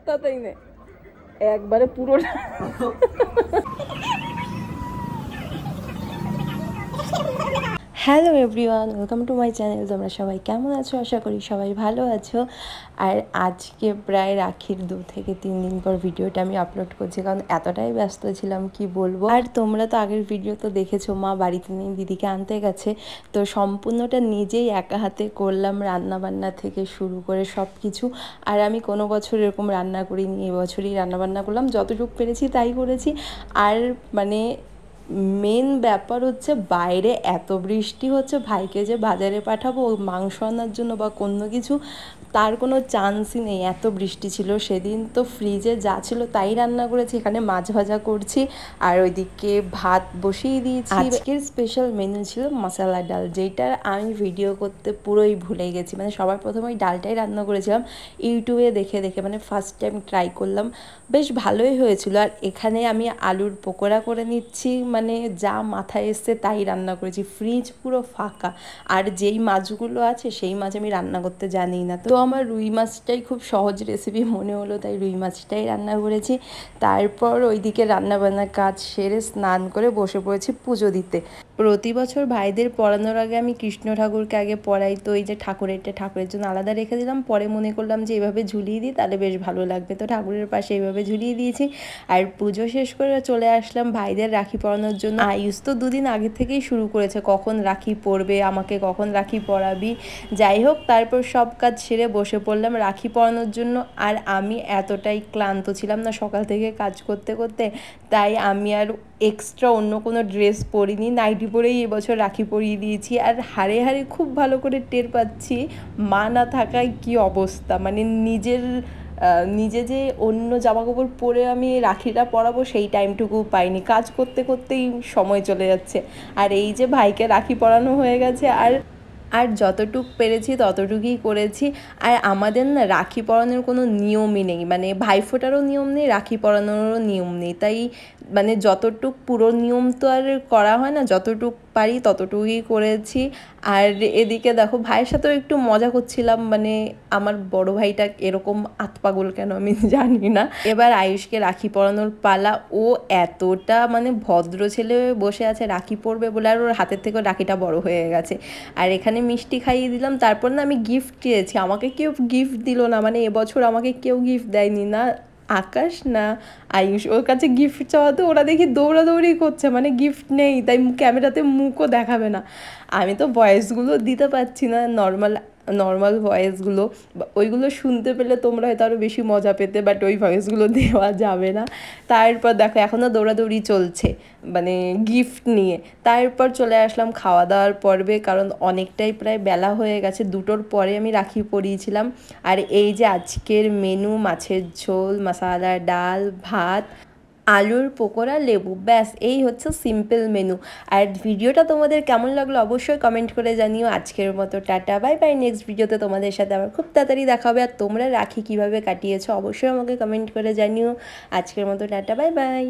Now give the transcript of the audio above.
তাই না একবারে পুরোটা। Hello everyone, welcome to my channel. তোমরা সবাই কেমন আছো? আশা করি সবাই ভালো আছো। আর আজকে প্রায় রাখির 2 থেকে 3 দিন পর ভিডিওটা আমি আপলোড করছি, কারণ এতটাই ব্যস্ত ছিলাম কি বলবো। আর তোমরা তো আগের ভিডিও তো দেখেছো, মা বাড়িতে নেই, দিদিকে আনতে গেছে। তো সম্পূর্ণটা নিজেই একা হাতে করলাম, রান্নাবান্না থেকে শুরু করে সব কিছু। আর আমি কোনো বছর এরকম রান্না করিনি, এবছরই রান্নাবান্না করলাম, যতটুকু পেরেছি তাই করেছি। আর মানে মেন ব্যাপার হচ্ছে বাইরে এত বৃষ্টি হচ্ছে, ভাইকে যে বাজারে পাঠাবো মাংস আনার জন্য বা কোনো কিছু, তার কোনো চান্সই নেই, এত বৃষ্টি ছিল সেদিন। তো ফ্রিজে যা ছিল তাই রান্না করেছি, এখানে মাছ ভাজা করছি আর ওইদিকে ভাত বসিয়ে দিয়েছি। আজকের স্পেশাল মেনু ছিল মশলা ডাল, যেটার আমি ভিডিও করতে পুরোই ভুলে গেছি। মানে সবার প্রথমে ওই ডালটাই রান্না করেছিলাম ইউটিউবে দেখে দেখে, মানে ফার্স্ট টাইম ট্রাই করলাম, বেশ ভালোই হয়েছিল। আর এখানে আমি আলুর পকোড়া করে নিচ্ছি, মানে যা মাথায় এসছে তাই রান্না করেছি, ফ্রিজ পুরো ফাঁকা। আর যেই মাছগুলো আছে সেই মাছ আমি রান্না করতে জানি না, তো আমার রুই মাছটাই খুব সহজ রেসিপি মনে হলো, তাই রুই মাছটাই রান্না করেছি। তারপর ওইদিকে রান্নাবান্নার কাজ সেরে স্নান করে বসে পড়েছি পুজো দিতে। প্রতি বছর ভাইদের পড়ানোর আগে আমি কৃষ্ণ ঠাকুরকে আগে পড়াই, তো এই যে ঠাকুরের জন্য আলাদা রেখে দিলাম। পরে মনে করলাম যে এভাবে ঝুলিয়ে দিই তাহলে বেশ ভালো লাগবে, তো ঠাকুরের পাশে এইভাবে ঝুলিয়ে দিয়েছি। আর পুজো শেষ করে চলে আসলাম ভাইদের রাখি পরানোর জন্য। আয়ুষ তো 2 দিন আগে থেকেই শুরু করেছে, কখন রাখি পরবে, আমাকে কখন রাখি পরাবি। যাই হোক, তারপর সব কাজ সেরে বসে পড়লাম রাখি পরানোর জন্য। আর আমি এতটাই ক্লান্ত ছিলাম না সকাল থেকে কাজ করতে করতে, তাই আমি আর এক্সট্রা অন্য কোনো ড্রেস পরিনি, নাইটি পরেই এবছর রাখি পরিয়ে দিয়েছি। আর হাড়ে হাড়ে খুব ভালো করে টের পাচ্ছি মা না থাকায় কি অবস্থা, মানে নিজে যে অন্য জামাকাপড় পরে আমি রাখিটা পরাবো সেই টাইমটুকু পাইনি, কাজ করতে করতেই সময় চলে যাচ্ছে। আর এই যে ভাইকে রাখি পরানো হয়ে গেছে, আর যতটুক পেরেছি ততটুকুই করেছি। আর আমাদের না রাখি পরানোর কোনো নিয়মই নেই, মানে ভাইফোঁটারও নিয়ম নেই, রাখি পরানোরও নিয়ম নেই। তাই মানে যতটুক পুরো নিয়ম তো আর করা হয় না, যতটুক পারি ততটুকুই করেছি। আর এদিকে দেখো ভাইয়ের সাথেও একটু মজা করছিলাম, মানে আমার বড় ভাইটা এরকম আতপাগল কেন আমি জানি না। এবার আয়ুষকে রাখি পরানোর পালা। ও এতটা মানে ভদ্র ছেলে বসে আছে রাখি পরবে বলে, আর ওর হাতের থেকেও রাখিটা বড় হয়ে গেছে। আর এখানে মিষ্টি খাইয়ে দিলাম, তারপর না আমি গিফট চেয়েছি, আমাকে কেউ গিফট দিল না, মানে এবছর আমাকে কেউ গিফট দেয়নি, না আকাশ না আয়ুষ। ওর কাছে গিফট চাওয়াতে ওরা দেখি দৌড়াদৌড়ি করছে, মানে গিফট নেই, তাই ক্যামেরাতে মুখও দেখাবে না। আমি তো ভয়েসগুলো দিতে পারছি না, নর্মাল ভয়েসগুলো, ওইগুলো শুনতে পেলে তোমরা হয়তো আরও বেশি মজা পেতে, বাট ওই ভয়েসগুলো দেওয়া যাবে না। তারপর দেখো এখনও দৌড়াদৌড়ি চলছে মানে গিফট নিয়ে। তারপর চলে আসলাম খাওয়া দাওয়ার পর্বে, কারণ অনেকটাই প্রায় বেলা হয়ে গেছে, 2টোর পরে আমি রাখি পরিয়েছিলাম। আর এই যে আজকের মেনু, মাছের ঝোল, মশলা ডাল, ভাত, আলুর পকোড়া, লেবু, ব্যাস এই হচ্ছে সিম্পল মেনু। আর ভিডিওটা তোমাদের কেমন লাগলো অবশ্যই কমেন্ট করে জানিও। আজকের মতো টাটা, বাই বাই। নেক্সট ভিডিওতে তোমাদের সাথে আবার খুব তাড়াতাড়ি দেখা হবে। আর তোমরা রাখি কীভাবে কাটিয়েছো অবশ্যই আমাকে কমেন্ট করে জানিও। আজকের মতো টাটা, বাই বাই।